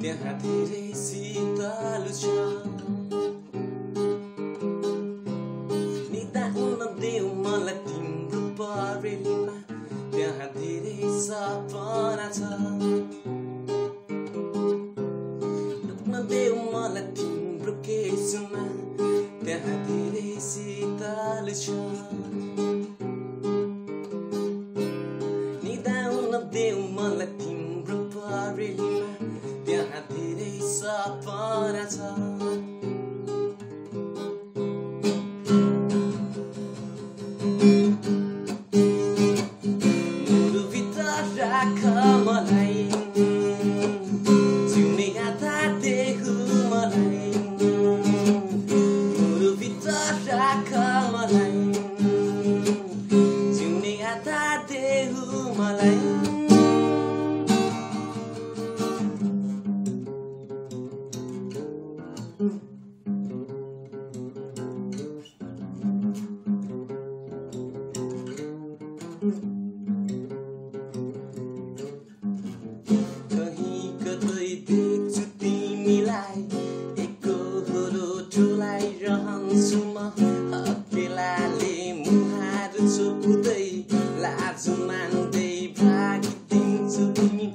त्यहाँ धेरै शीतल छ निदाउन देऊ मलाई तिम्रो परेलीमा त्यहाँ धेरै सपना छ लुक्न देऊ मलाई तिम्रो केसमा त्यहाँ धेरै शीतल छ निदाउन देऊ मलाई तिम्रो परेलीमा त्यहाँ धेरै सपना छ मुटुभित्र राख मलाई जिउने आधा देऊ मलाई मुटुभित्र राख मलाई जिउने आधा देऊ मलाई कहीं कतै देख्छु तिमीलाई एकहोरो टोलाइरहन्छु म अकेलाले मुहार चोपुदै लाज मान्दै भागिदिन्छु तिमी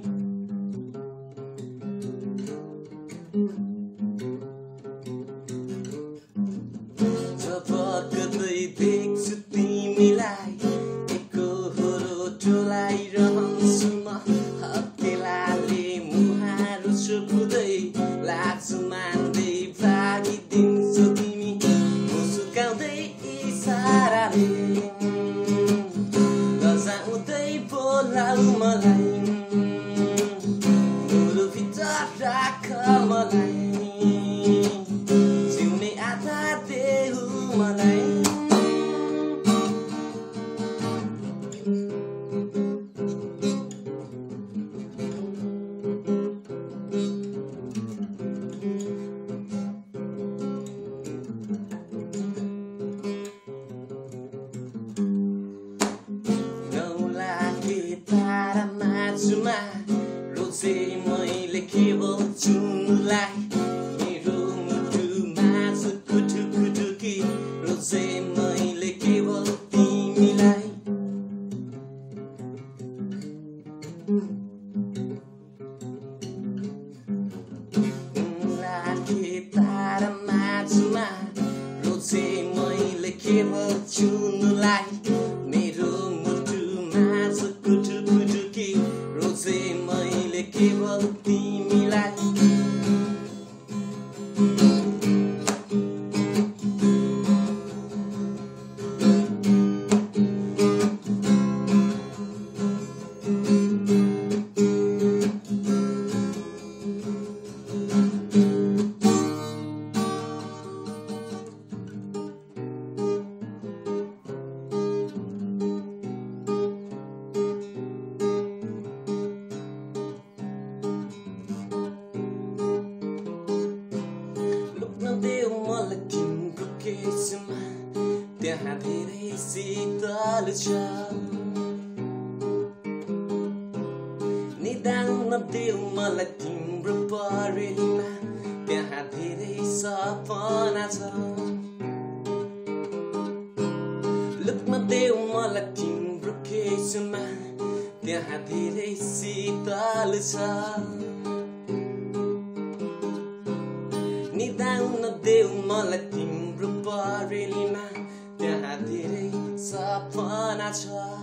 जब कतै देख्छु तिमीलाई एकहोरो टोलाइरहन्छु म अकेलाले मुहार चोपुदै लाज मान्दै भागिदिन्छु तिमी मुस्काउँदै इसाराले लजाउँदै बोलाऊ मलाई मुटुभित्र राख मलाई जिउने आधा देऊ मलाई तारा माझमा रोजे मैले केवल चुनुलाई मेरो मुटु माझको ढुकुढुकी रोजे मैले केवल तिमीलाई लागे तारा माझमा रोजे मैले केवल चुनुलाई मेरो रोजे मैले केवल तिमीलाई देऊ मलाई तिम्रो केसमा त्यहाँ धेरै शीतल छ निदाउन देऊ मलाई तिम्रो परेलीमा त्यहाँ धेरै सपना छ लुक्न देऊ मलाई तिम्रो केसमा त्यहाँ धेरै शीतल छ निदाउन देऊ मलाई तिम्रो परेलीमा त्यहाँ धेरै सपना छ